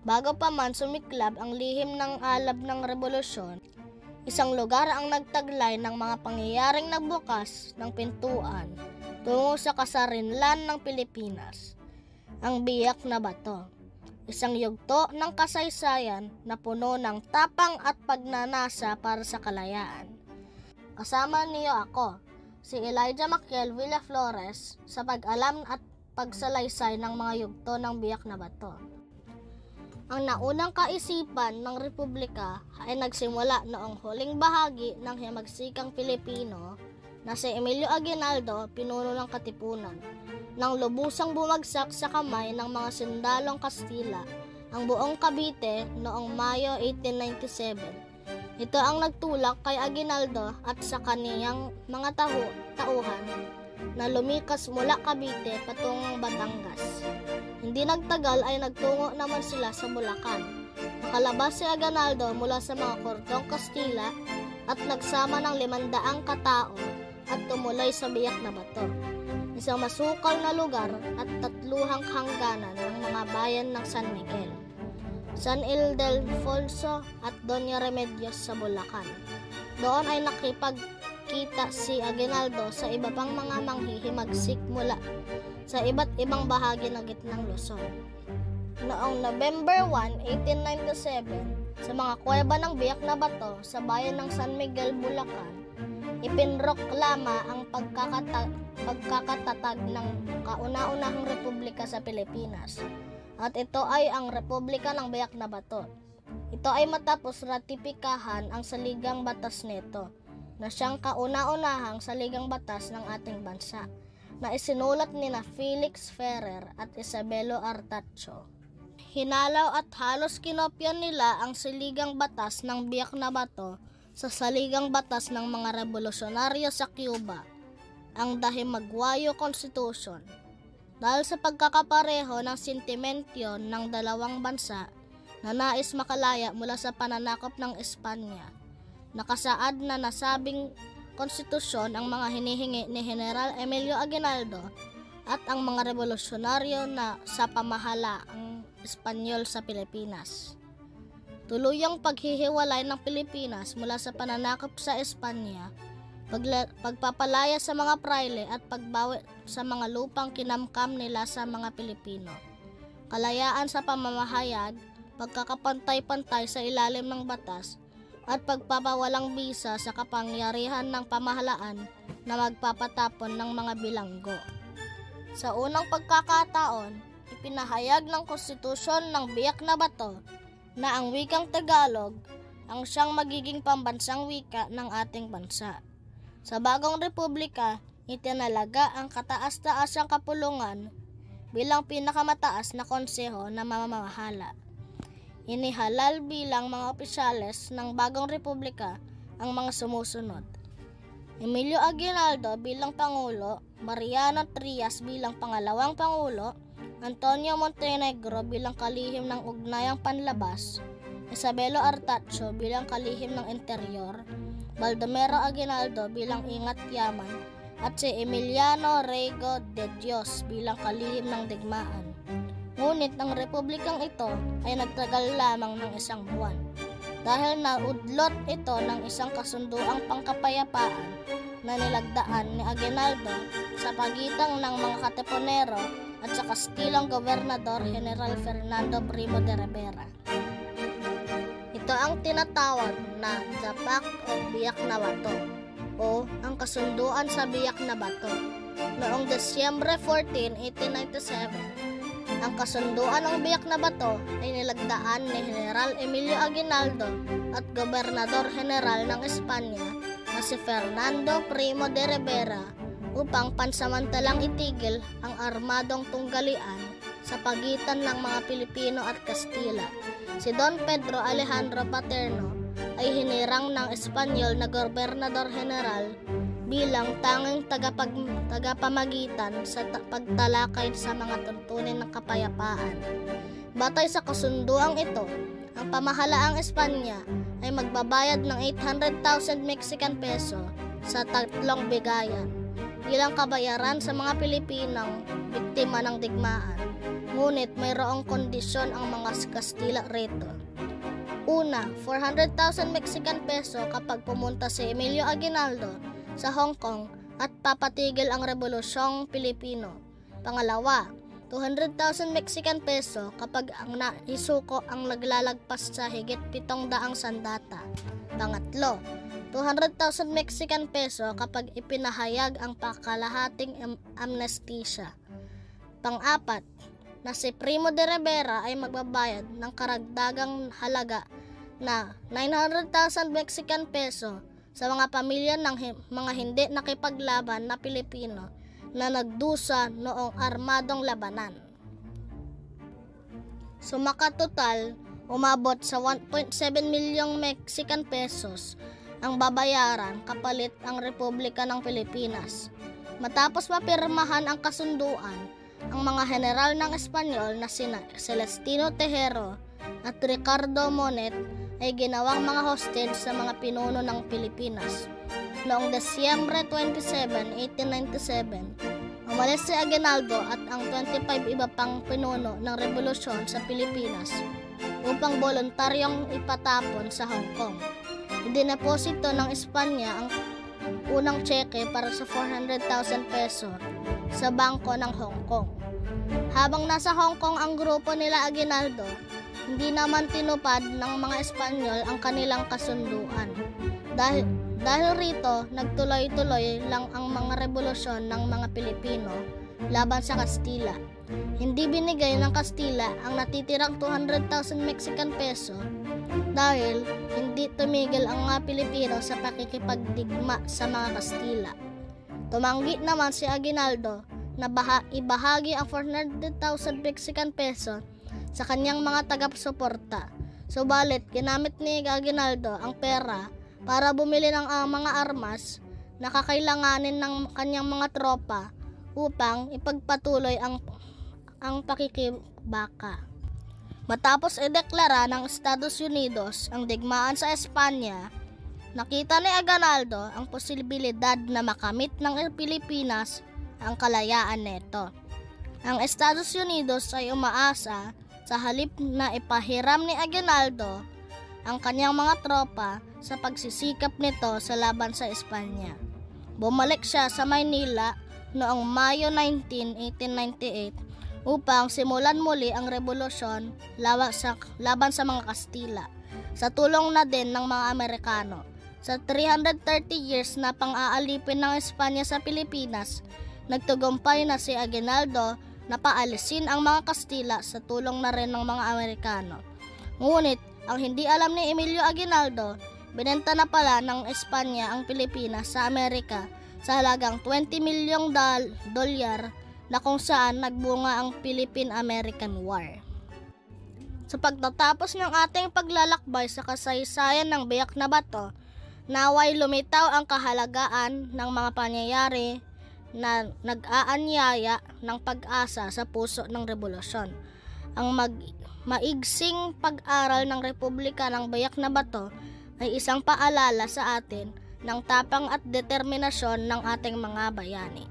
Bago pa man sumiklab ang lihim ng alab ng rebolusyon, isang lugar ang nagtaglay ng mga pangyayaring nagbukas ng pintuan tungo sa kasarinlan ng Pilipinas, ang Biak na Bato. Isang yugto ng kasaysayan na puno ng tapang at pagnanasa para sa kalayaan. Kasama niyo ako, si Elijah Maciel Villaflores, sa pag-alam at pagsalaysay ng mga yugto ng Biak na Bato. Ang naunang kaisipan ng Republika ay nagsimula noong huling bahagi ng himagsikang Pilipino na si Emilio Aguinaldo, pinuno ng Katipunan, nang lubusang bumagsak sa kamay ng mga sundalong Kastila ang buong Cavite noong Mayo 1897. Ito ang nagtulak kay Aguinaldo at sa kaniyang mga tauhan na lumikas mula Cavite patungong Batangas. Hindi nagtagal ay nagtungo naman sila sa Bulacan. Nakalabas si Aguinaldo mula sa mga kordong Kastila at nagsama ng 500 katao at tumulay sa Biak na Bato, isang masukal na lugar at 3 hangganan ng mga bayan ng San Miguel, San Ildefonso at Doña Remedios sa Bulacan. Doon ay nakipagkita si Aguinaldo sa iba pang mga manghihimagsik mula sa iba't ibang bahagi ng gitnang Luzon. Noong November 1, 1897, sa mga kuweba ng Biak na Bato sa bayan ng San Miguel, Bulacan, ipinroklama ang pagkakatatag ng kauna-unahang republika sa Pilipinas, at ito ay ang Republika ng Biak na Bato. Ito ay matapos ratipikahan ang saligang batas nito, na siyang kauna-unahang saligang batas ng ating bansa, na isinulat nina Felix Ferrer at Isabelo Artacho. Hinalaw at halos kinopya nila ang saligang batas ng Biak na Bato sa saligang batas ng mga revolusyonaryo sa Cuba, ang Dahimaguayo Constitution. Dahil sa pagkakapareho ng sentimentyo ng dalawang bansa na nais makalaya mula sa pananakop ng Espanya, nakasaad na nasabing konstitusyon ang mga hinihingi ni General Emilio Aguinaldo at ang mga revolusyonaryo na sa pamahalaang Espanyol sa Pilipinas. Tuluyang paghihiwalay ng Pilipinas mula sa pananakop sa Espanya, pagpapalaya sa mga prayle at pagbawi sa mga lupang kinamkam nila sa mga Pilipino, kalayaan sa pamamahayag, pagkakapantay-pantay sa ilalim ng batas, at pagpapawalang bisa sa kapangyarihan ng pamahalaan na magpapatapon ng mga bilanggo. Sa unang pagkakataon, ipinahayag ng konstitusyon ng Biak na Bato na ang wikang Tagalog ang siyang magiging pambansang wika ng ating bansa. Sa bagong republika, itinalaga ang kataas-taasang kapulungan bilang pinakamataas na konseho na mamamahala. Inihalal bilang mga opisyales ng bagong republika ang mga sumusunod: Emilio Aguinaldo bilang Pangulo, Mariano Trias bilang Pangalawang Pangulo, Antonio Montenegro bilang kalihim ng ugnayang panlabas, Isabelo Artacho bilang kalihim ng interior, Baldomero Aguinaldo bilang ingat yaman, at si Emiliano Rego de Dios bilang kalihim ng digmaan. Ngunit ang republikang ito ay nagtagal lamang ng 1 buwan dahil naudlot ito ng isang kasunduang pangkapayapaan na nilagdaan ni Aguinaldo sa pagitan ng mga Katipunero at sa Kastilang Gobernador General Fernando Primo de Rivera. Ito ang tinatawag na The Pact of Biak na Bato o ang Kasunduan sa Biak na Bato. Noong Desyembre 14, 1897, ang kasunduan ng Biak na Bato ay nilagdaan ni General Emilio Aguinaldo at Gobernador General ng Espanya na si Fernando Primo de Rivera upang pansamantalang itigil ang armadong tunggalian sa pagitan ng mga Pilipino at Kastila. Si Don Pedro Alejandro Paterno ay hinirang ng Espanyol na Gobernador General bilang tanging tagapamagitan sa pagtalakay sa mga tuntunin ng kapayapaan. Batay sa kasunduang ito, ang pamahalaang Espanya ay magbabayad ng 800,000 Mexican peso sa 3 bigayan bilang kabayaran sa mga Pilipinong biktima ng digmaan. Ngunit mayroong kondisyon ang mga Kastila rito. Una, 400,000 Mexican peso kapag pumunta si Emilio Aguinaldo sa Hong Kong at papatigil ang Rebolusyong Pilipino. Pangalawa, 200,000 Mexican peso kapag ang naisuko ang naglalagpas sa higit 700 sandata. Pangatlo, 200,000 Mexican peso kapag ipinahayag ang pakalahating amnestisya. Pang-apat, na si Primo de Rivera ay magbabayad ng karagdagang halaga na 900,000 Mexican peso sa mga pamilya ng mga hindi nakipaglaban na Pilipino na nagdusa noong armadong labanan. Sumakatotal, umabot sa 1.7 milyong Mexican pesos ang babayaran kapalit ang Republika ng Pilipinas. Matapos mapirmahan ang kasunduan, ang mga general ng Espanyol na sina Celestino Tejero at Ricardo Monet ay ginawang mga hostage sa mga pinuno ng Pilipinas. Noong Desyembre 27, 1897, umalis si Aguinaldo at ang 25 iba pang pinuno ng revolusyon sa Pilipinas upang voluntaryong ipatapon sa Hong Kong. Idineposito ng Espanya ang unang tseke para sa 400,000 peso sa bangko ng Hong Kong. Habang nasa Hong Kong ang grupo nila Aguinaldo, hindi naman tinupad ng mga Espanyol ang kanilang kasunduan. Dahil rito, nagtuloy-tuloy lang ang mga revolusyon ng mga Pilipino laban sa Kastila. Hindi binigay ng Kastila ang natitirang 200,000 Mexican peso dahil hindi tumigil ang mga Pilipino sa pakikipagdigma sa mga Kastila. Tumanggi naman si Aguinaldo na ibahagi ang 400,000 Mexican peso sa kanyang mga tagapsuporta. Subalit, ginamit ni Aguinaldo ang pera para bumili ng mga armas na kakailanganin ng kanyang mga tropa upang ipagpatuloy ang pakikibaka. Matapos ideklara ng Estados Unidos ang digmaan sa Espanya, nakita ni Aguinaldo ang posibilidad na makamit ng Pilipinas ang kalayaan nito. Ang Estados Unidos ay umaasa sa halip na ipahiram ni Aguinaldo ang kanyang mga tropa sa pagsisikap nito sa laban sa Espanya. Bumalik siya sa Maynila noong Mayo 19, 1898 upang simulan muli ang revolusyon laban sa mga Kastila, sa tulong na din ng mga Amerikano. Sa 330 years na pang-aalipin ng Espanya sa Pilipinas, nagtagumpay na si Aguinaldo na paalisin ang mga Kastila sa tulong na rin ng mga Amerikano. Ngunit, ang hindi alam ni Emilio Aguinaldo, binenta na pala ng Espanya ang Pilipinas sa Amerika sa halagang 20 milyong dolyar na kung saan nagbunga ang Philippine-American War. Sa pagtatapos ng ating paglalakbay sa kasaysayan ng Biak na Bato, naway lumitaw ang kahalagaan ng mga pangyayari na nag-aanyaya ng pag-asa sa puso ng revolusyon. Ang maigsing pag-aral ng Republika ng Biak na Bato ay isang paalala sa atin ng tapang at determinasyon ng ating mga bayani.